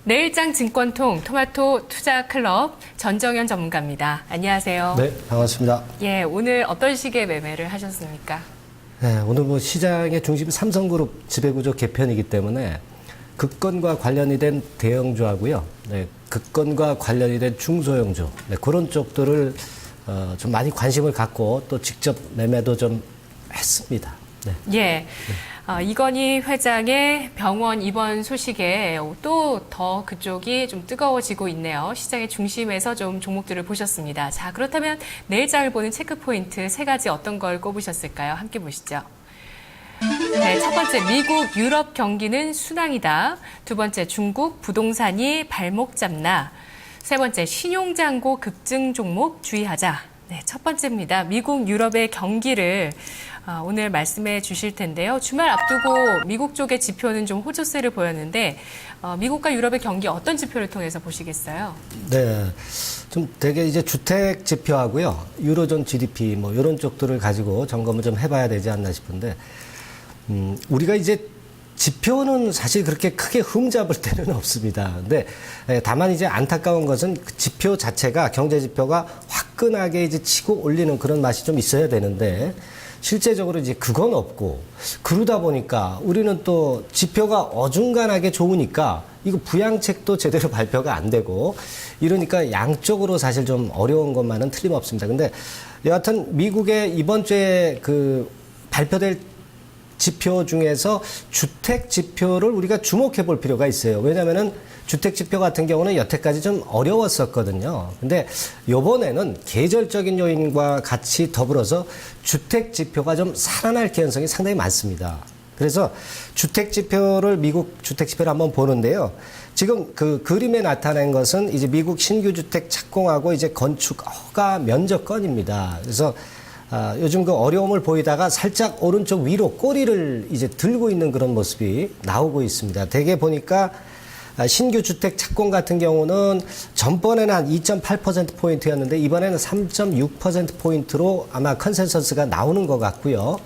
내일장 증권통 토마토 투자클럽 전정현 전문가입니다. 안녕하세요. 네, 반갑습니다. 예, 오늘 어떤 식의 매매를 하셨습니까? 네, 오늘 시장의 중심 삼성그룹 지배구조 개편이기 때문에 급건과 관련이 된 대형주하고요. 네, 급건과 관련이 된 중소형주. 네, 그런 쪽들을 좀 많이 관심을 갖고 또 직접 매매도 좀 했습니다. 네. 예. 이건희 회장의 병원 입원 소식에 또 더 그쪽이 좀 뜨거워지고 있네요. 시장의 중심에서 좀 종목들을 보셨습니다. 자, 그렇다면 내일장을 보는 체크포인트 세 가지 어떤 걸 꼽으셨을까요? 함께 보시죠. 네, 첫 번째, 미국, 유럽 경기는 순항이다. 두 번째, 중국 부동산이 발목 잡나. 세 번째, 신용잔고 급증 종목 주의하자. 네, 첫 번째입니다. 미국, 유럽의 경기를 오늘 말씀해 주실 텐데요. 주말 앞두고 미국 쪽의 지표는 좀 호조세를 보였는데 미국과 유럽의 경기 어떤 지표를 통해서 보시겠어요? 네, 좀 되게 이제 주택 지표하고요, 유로존 GDP 뭐 이런 쪽들을 가지고 점검을 좀 해봐야 되지 않나 싶은데, 우리가 이제 지표는 사실 그렇게 크게 흠잡을 때는 없습니다. 근데 다만 이제 안타까운 것은 그 지표 자체가, 경제 지표가 화끈하게 이제 치고 올리는 그런 맛이 좀 있어야 되는데, 실제적으로 이제 그건 없고, 그러다 보니까 우리는 또 지표가 어중간하게 좋으니까 이거 부양책도 제대로 발표가 안 되고, 이러니까 양쪽으로 사실 좀 어려운 것만은 틀림없습니다. 근데 여하튼 미국의 이번 주에 그 발표될 지표 중에서 주택 지표를 우리가 주목해 볼 필요가 있어요. 왜냐면은 주택 지표 같은 경우는 여태까지 좀 어려웠었거든요. 근데 요번에는 계절적인 요인과 같이 더불어서 주택 지표가 좀 살아날 가능성이 상당히 많습니다. 그래서 주택 지표를, 미국 주택 지표를 한번 보는데요. 지금 그 그림에 나타낸 것은 이제 미국 신규 주택 착공하고 이제 건축 허가 면적 건입니다. 그래서 요즘 그 어려움을 보이다가 살짝 오른쪽 위로 꼬리를 이제 들고 있는 그런 모습이 나오고 있습니다. 대개 보니까 신규 주택 착공 같은 경우는 전번에는 한 2.8%포인트였는데 이번에는 3.6%포인트로 아마 컨센서스가 나오는 것 같고요.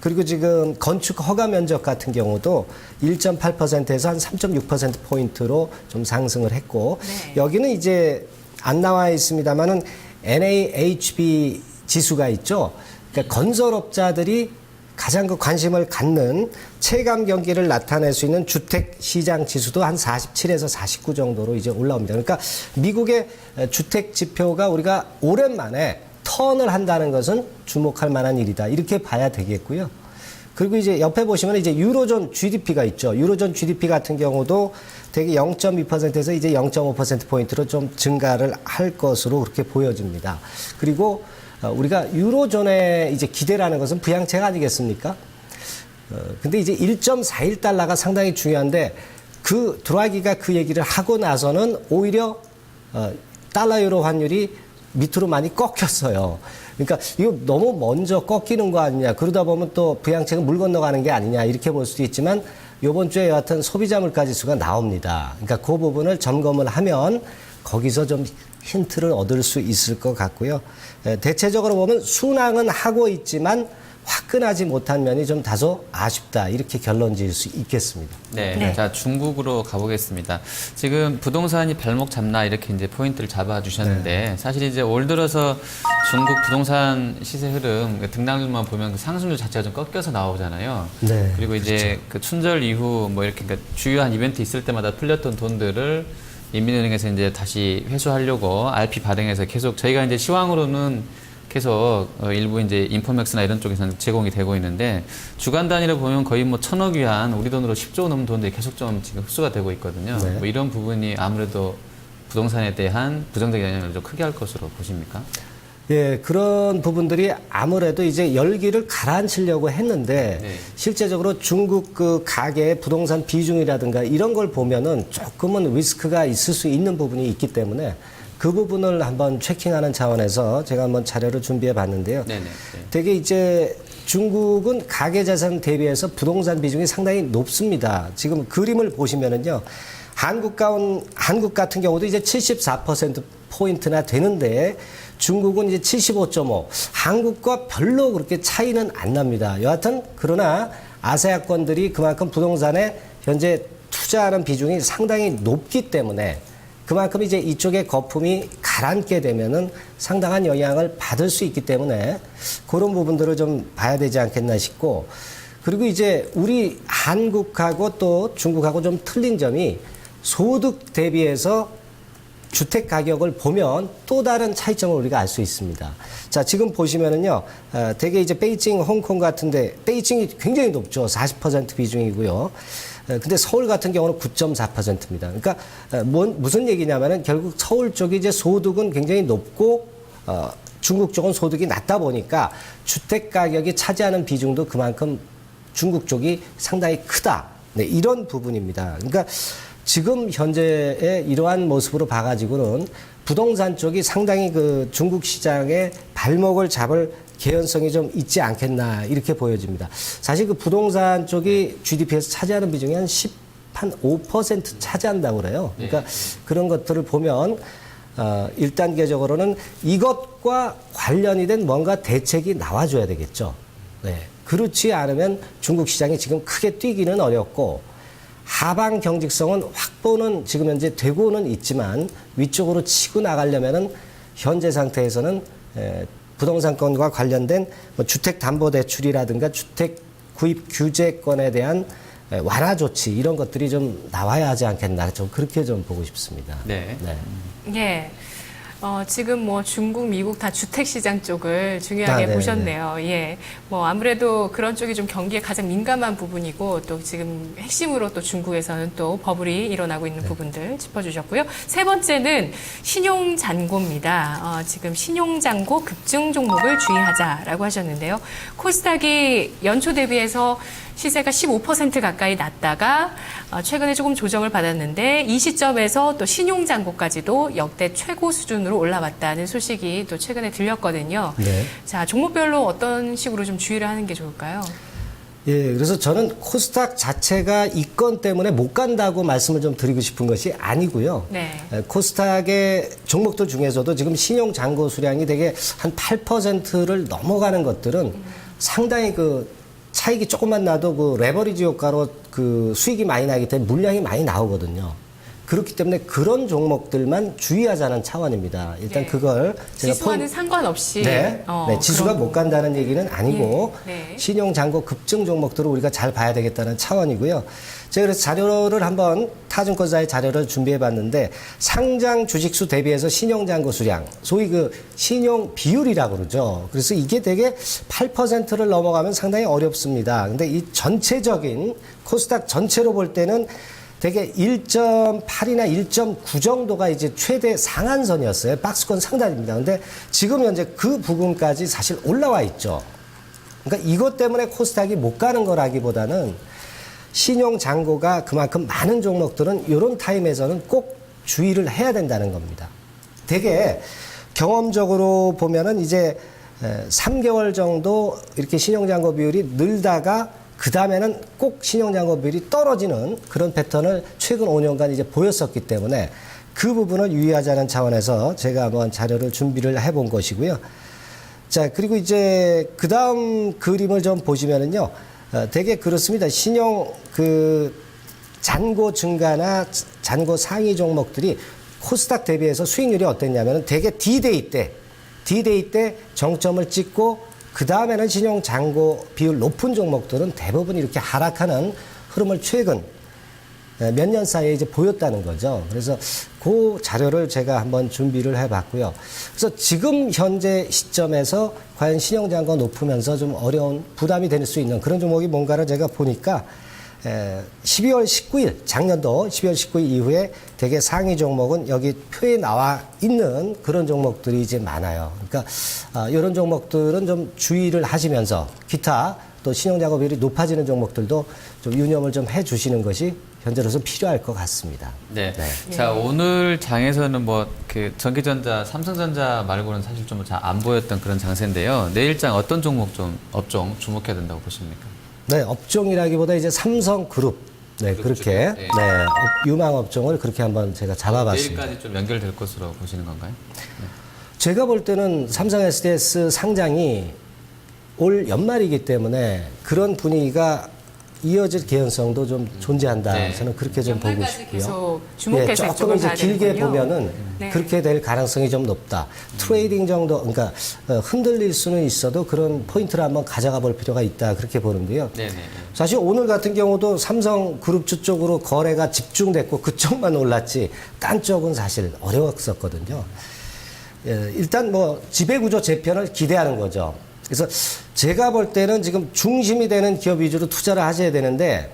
그리고 지금 건축 허가 면적 같은 경우도 1.8%에서 한 3.6%포인트로 좀 상승을 했고, 네. 여기는 이제 안 나와 있습니다만은 NAHB 지수가 있죠. 그러니까 건설업자들이 가장 그 관심을 갖는 체감 경기를 나타낼 수 있는 주택 시장 지수도 한 47에서 49 정도로 이제 올라옵니다. 그러니까 미국의 주택 지표가 우리가 오랜만에 턴을 한다는 것은 주목할 만한 일이다, 이렇게 봐야 되겠고요. 그리고 이제 옆에 보시면 이제 유로존 GDP가 있죠. 유로존 GDP 같은 경우도 되게 0.2%에서 이제 0.5%포인트로 좀 증가를 할 것으로 그렇게 보여집니다. 그리고 우리가 유로존에 이제 기대라는 것은 부양책 아니겠습니까? 근데 이제 1.41달러가 상당히 중요한데, 그 드라기가 그 얘기를 하고 나서는 오히려 달러 유로 환율이 밑으로 많이 꺾였어요. 그러니까 이거 너무 먼저 꺾이는 거 아니냐, 그러다 보면 또 부양책은 물 건너가는 게 아니냐, 이렇게 볼 수도 있지만 이번 주에 여하튼 소비자 물가 지수가 나옵니다. 그러니까 그 부분을 점검을 하면 거기서 좀 힌트를 얻을 수 있을 것 같고요. 대체적으로 보면 순항은 하고 있지만 화끈하지 못한 면이 좀 다소 아쉽다, 이렇게 결론 지을 수 있겠습니다. 네. 네. 자, 중국으로 가보겠습니다. 지금 부동산이 발목 잡나 이렇게 이제 포인트를 잡아주셨는데, 사실 이제 올 들어서 중국 부동산 시세 흐름, 등락률만 보면 그 상승률 자체가 좀 꺾여서 나오잖아요. 네, 그리고 이제 그렇죠. 그 춘절 이후 뭐 이렇게 그러니까 주요한 이벤트 있을 때마다 풀렸던 돈들을 인민은행에서 이제 다시 회수하려고 RP 발행해서 계속, 저희가 이제 시황으로는 계속 일부 이제 인포맥스나 이런 쪽에서는 제공이 되고 있는데, 주간 단위로 보면 거의 뭐 1,000억 위안, 우리 돈으로 10조 넘는 돈들이 계속 좀 지금 흡수가 되고 있거든요. 네. 뭐 이런 부분이 아무래도 부동산에 대한 부정적인 영향을 좀 크게 할 것으로 보십니까? 예, 그런 부분들이 아무래도 이제 열기를 가라앉히려고 했는데, 네. 실제적으로 중국 그 가계의 부동산 비중이라든가 이런 걸 보면은 조금은 리스크가 있을 수 있는 부분이 있기 때문에 그 부분을 한번 체킹하는 차원에서 제가 한번 자료를 준비해 봤는데요. 네네. 네. 되게 이제 중국은 가계자산 대비해서 부동산 비중이 상당히 높습니다. 지금 그림을 보시면은요, 한국 같은 경우도 이제 74%포인트나 되는데, 중국은 이제 75.5, 한국과 별로 그렇게 차이는 안 납니다. 여하튼, 그러나 아세아권들이 그만큼 부동산에 현재 투자하는 비중이 상당히 높기 때문에 그만큼 이제 이쪽에 거품이 가라앉게 되면은 상당한 영향을 받을 수 있기 때문에 그런 부분들을 좀 봐야 되지 않겠나 싶고, 그리고 이제 우리 한국하고 또 중국하고 좀 틀린 점이 소득 대비해서 주택 가격을 보면 또 다른 차이점을 우리가 알 수 있습니다. 자, 지금 보시면은요, 대개 이제 베이징, 홍콩 같은데, 베이징이 굉장히 높죠. 40% 비중이고요. 근데 서울 같은 경우는 9.4%입니다. 그러니까, 무슨 얘기냐면은 결국 서울 쪽이 이제 소득은 굉장히 높고, 중국 쪽은 소득이 낮다 보니까 주택 가격이 차지하는 비중도 그만큼 중국 쪽이 상당히 크다. 네, 이런 부분입니다. 그러니까 지금 현재의 이러한 모습으로 봐가지고는 부동산 쪽이 상당히 그 중국 시장에 발목을 잡을 개연성이 좀 있지 않겠나 이렇게 보여집니다. 사실 그 부동산 쪽이 GDP에서 차지하는 비중이 한 5% 차지한다고 그래요. 그러니까 그런 것들을 보면 1단계적으로는 이것과 관련이 된 뭔가 대책이 나와줘야 되겠죠. 네. 그렇지 않으면 중국 시장이 지금 크게 뛰기는 어렵고, 하방 경직성은 확보는 지금 현재 되고는 있지만 위쪽으로 치고 나가려면은 현재 상태에서는 부동산권과 관련된 뭐 주택담보대출이라든가 주택 구입 규제권에 대한 완화 조치 이런 것들이 좀 나와야 하지 않겠나, 좀 그렇게 좀 보고 싶습니다. 네. 네. 예. 지금 뭐 중국, 미국 다 주택시장 쪽을 중요하게 네, 보셨네요. 예. 뭐 아무래도 그런 쪽이 좀 경기에 가장 민감한 부분이고, 또 지금 핵심으로 또 중국에서는 또 버블이 일어나고 있는 부분들 짚어주셨고요. 세 번째는 신용잔고입니다. 지금 신용잔고 급증 종목을 주의하자라고 하셨는데요. 코스닥이 연초 대비해서 시세가 15% 가까이 낮다가 최근에 조금 조정을 받았는데, 이 시점에서 또 신용잔고까지도 역대 최고 수준으로 올라왔다는 소식이 또 최근에 들렸거든요. 네. 자, 종목별로 어떤 식으로 좀 주의를 하는 게 좋을까요? 예, 그래서 저는 코스닥 자체가 이 건 때문에 못 간다고 말씀을 좀 드리고 싶은 것이 아니고요. 네. 코스닥의 종목들 중에서도 지금 신용 잔고 수량이 되게 한 8%를 넘어가는 것들은 상당히 그 차익이 조금만 나도 그 레버리지 효과로 그 수익이 많이 나기 때문에 물량이 많이 나오거든요. 그렇기 때문에 그런 종목들만 주의하자는 차원입니다. 일단 네. 그걸 제가 지수와는 상관없이 네, 지수가 그런 못 간다는 얘기는 아니고 예, 네. 신용잔고 급증 종목들을 우리가 잘 봐야 되겠다는 차원이고요. 제가 그래서 자료를 한번 타증권사의 자료를 준비해 봤는데, 상장 주식수 대비해서 신용잔고 수량, 소위 그 신용 비율이라고 그러죠. 그래서 이게 되게 8%를 넘어가면 상당히 어렵습니다. 근데 이 전체적인 코스닥 전체로 볼 때는 되게 1.8이나 1.9 정도가 이제 최대 상한선이었어요. 박스권 상단입니다. 근데 지금 현재 그 부분까지 사실 올라와 있죠. 그러니까 이것 때문에 코스닥이 못 가는 거라기보다는 신용 잔고가 그만큼 많은 종목들은 이런 타임에서는 꼭 주의를 해야 된다는 겁니다. 되게 경험적으로 보면은 이제 3개월 정도 이렇게 신용 잔고 비율이 늘다가 그 다음에는 꼭 신용잔고 비율이 떨어지는 그런 패턴을 최근 5년간 이제 보였었기 때문에 그 부분을 유의하자는 차원에서 제가 한번 자료를 준비를 해본 것이고요. 자, 그리고 이제 그 다음 그림을 좀 보시면은요, 되게 그렇습니다. 신용 그 잔고 증가나 잔고 상위 종목들이 코스닥 대비해서 수익률이 어땠냐면은 되게 D-Day 때 정점을 찍고 그 다음에는 신용 잔고 비율 높은 종목들은 대부분 이렇게 하락하는 흐름을 최근 몇 년 사이에 이제 보였다는 거죠. 그래서 그 자료를 제가 한번 준비를 해봤고요. 그래서 지금 현재 시점에서 과연 신용 잔고가 높으면서 좀 어려운 부담이 될 수 있는 그런 종목이 뭔가를 제가 보니까 12월 19일, 작년도 12월 19일 이후에 되게 상위 종목은 여기 표에 나와 있는 그런 종목들이 이제 많아요. 그러니까 이런 종목들은 좀 주의를 하시면서 기타 또 신용잔고 비율이 높아지는 종목들도 좀 유념을 좀 해주시는 것이 현재로서 필요할 것 같습니다. 네. 네. 자, 오늘 장에서는 뭐 그 전기전자, 삼성전자 말고는 사실 좀 잘 안 보였던 그런 장세인데요. 내일 장 어떤 종목 좀 업종 주목해야 된다고 보십니까? 네, 업종이라기보다 이제 삼성그룹. 네, 그렇게. 네. 네, 유망 업종을 그렇게 한번 제가 잡아봤습니다. 내일까지 좀 연결될 것으로 보시는 건가요? 제가 볼 때는 삼성 SDS 상장이 올 연말이기 때문에 그런 분위기가 이어질 개연성도 좀 존재한다. 네. 저는 그렇게 좀 보고 연말까지 싶고요. 계속 주목해서 조금 이쪽을 이제 봐야 길게 되는군요. 보면은 네. 그렇게 될 가능성이 좀 높다. 트레이딩 정도, 그러니까 흔들릴 수는 있어도 그런 포인트를 한번 가져가 볼 필요가 있다. 그렇게 보는데요. 네네. 사실 오늘 같은 경우도 삼성그룹주 쪽으로 거래가 집중됐고 그쪽만 올랐지 딴 쪽은 사실 어려웠었거든요. 일단 뭐 지배구조 재편을 기대하는 거죠. 그래서 제가 볼 때는 지금 중심이 되는 기업 위주로 투자를 하셔야 되는데,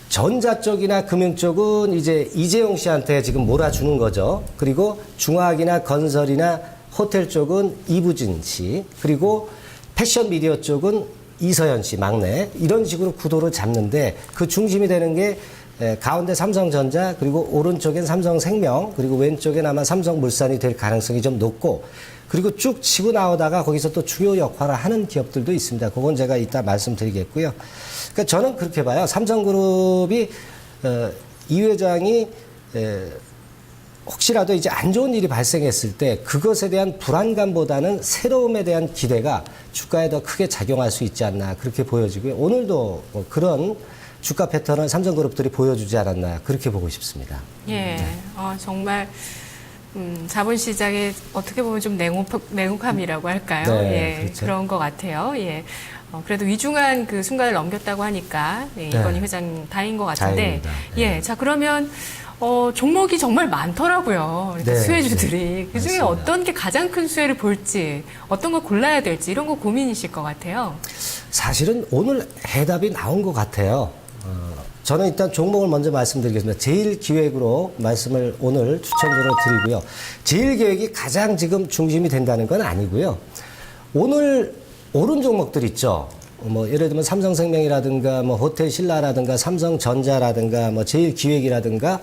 전자 쪽이나 금융 쪽은 이제 이재용 씨한테 지금 몰아주는 거죠. 그리고 중화학이나 건설이나 호텔 쪽은 이부진 씨, 그리고 패션 미디어 쪽은 이서연 씨 막내, 이런 식으로 구도를 잡는데 그 중심이 되는 게 가운데 삼성전자, 그리고 오른쪽엔 삼성생명, 그리고 왼쪽엔 아마 삼성물산이 될 가능성이 좀 높고, 그리고 쭉 치고 나오다가 거기서 또 중요 역할을 하는 기업들도 있습니다. 그건 제가 이따 말씀드리겠고요. 그러니까 저는 그렇게 봐요. 삼성그룹이 이 회장이 혹시라도 이제 안 좋은 일이 발생했을 때 그것에 대한 불안감보다는 새로움에 대한 기대가 주가에 더 크게 작용할 수 있지 않나 그렇게 보여지고요. 오늘도 뭐 그런 주가 패턴을 삼성그룹들이 보여주지 않았나 그렇게 보고 싶습니다. 예, 정말 자본시장의 어떻게 보면 좀 냉혹함이라고 할까요? 네, 예, 그렇죠. 그런 것 같아요. 예. 그래도 위중한 그 순간을 넘겼다고 하니까 네, 이건희 회장 다행인 것 같은데, 다행입니다. 네. 예, 자 그러면 종목이 정말 많더라고요. 그러니까 네, 수혜주들이 네, 그 중에 맞습니다. 어떤 게 가장 큰 수혜를 볼지, 어떤 걸 골라야 될지 이런 거 고민이실 것 같아요. 사실은 오늘 해답이 나온 것 같아요. 저는 일단 종목을 먼저 말씀드리겠습니다. 제일기획으로 말씀을 오늘 추천으로 드리고요. 제일기획이 가장 지금 중심이 된다는 건 아니고요. 오늘 오른 종목들 있죠. 뭐 예를 들면 삼성생명이라든가 뭐 호텔신라라든가 삼성전자라든가 뭐 제일기획이라든가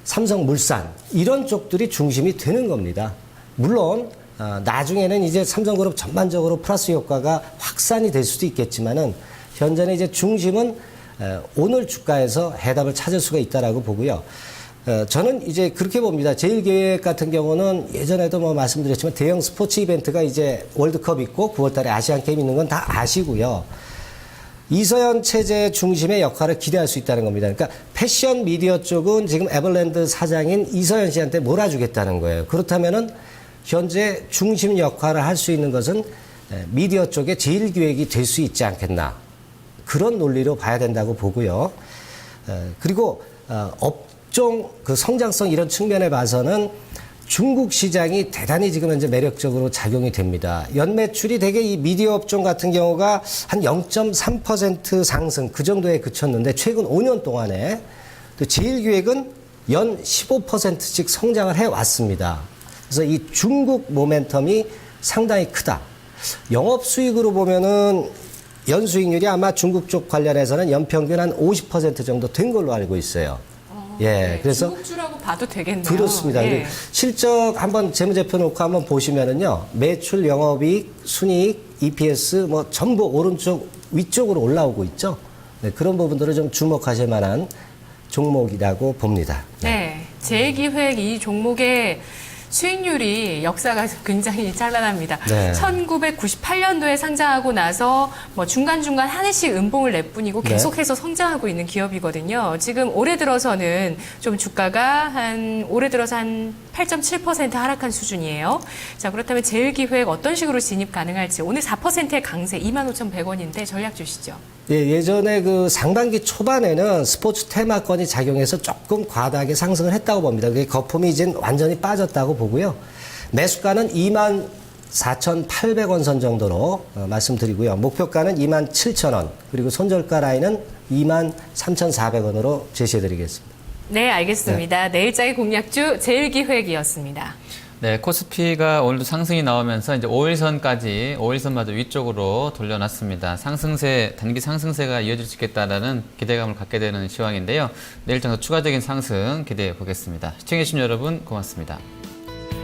삼성물산 이런 쪽들이 중심이 되는 겁니다. 물론 나중에는 이제 삼성그룹 전반적으로 플러스 효과가 확산이 될 수도 있겠지만은 현재는 이제 중심은 오늘 주가에서 해답을 찾을 수가 있다라고 보고요. 저는 이제 그렇게 봅니다. 제일기획 같은 경우는 예전에도 뭐 말씀드렸지만 대형 스포츠 이벤트가 이제 월드컵 있고 9월달에 아시안게임 있는 건 다 아시고요. 이서연 체제 중심의 역할을 기대할 수 있다는 겁니다. 그러니까 패션 미디어 쪽은 지금 에버랜드 사장인 이서연 씨한테 몰아주겠다는 거예요. 그렇다면은 현재 중심 역할을 할 수 있는 것은 미디어 쪽의 제일기획이 될 수 있지 않겠나. 그런 논리로 봐야 된다고 보고요. 그리고 업종 그 성장성 이런 측면에 봐서는 중국 시장이 대단히 지금 현재 매력적으로 작용이 됩니다. 연매출이 대개 이 미디어 업종 같은 경우가 한 0.3% 상승 그 정도에 그쳤는데 최근 5년 동안에 또 제일기획은 연 15%씩 성장을 해왔습니다. 그래서 이 중국 모멘텀이 상당히 크다. 영업수익으로 보면은 연수익률이 아마 중국 쪽 관련해서는 연평균 한 50% 정도 된 걸로 알고 있어요. 예, 네, 그래서 중국주라고 봐도 되겠네요. 그렇습니다. 예. 그리고 실적 한번 재무제표 놓고 한번 보시면은요, 매출, 영업이익, 순이익, EPS 뭐 전부 오른쪽 위쪽으로 올라오고 있죠. 네, 그런 부분들을 좀 주목하실 만한 종목이라고 봅니다. 네, 제일기획 이 종목의 수익률이 역사가 굉장히 찬란합니다. 네. 1998년도에 상장하고 나서 뭐 중간중간 하나씩 음봉을 내뿐이고 네. 계속해서 성장하고 있는 기업이거든요. 지금 올해 들어서는 좀 주가가 올해 들어서 한 8.7% 하락한 수준이에요. 자, 그렇다면 제일기획 어떤 식으로 진입 가능할지 오늘 4%의 강세 25,100원인데 전략 주시죠. 예, 예전에 그 상반기 초반에는 스포츠 테마권이 작용해서 조금 과다하게 상승을 했다고 봅니다. 그게 거품이 이제 완전히 빠졌다고 보고요. 매수가는 24,800원 선 정도로 말씀드리고요. 목표가는 27,000원, 그리고 손절가 라인은 23,400원으로 제시해드리겠습니다. 네, 알겠습니다. 내일장의 공략주 제일기획이었습니다. 네, 코스피가 오늘도 상승이 나오면서 이제 5일선까지 5일선마저 위쪽으로 돌려놨습니다. 상승세, 단기 상승세가 이어질 수 있겠다라는 기대감을 갖게 되는 시황인데요. 내일 좀 더 추가적인 상승 기대해 보겠습니다. 시청해주신 여러분 고맙습니다.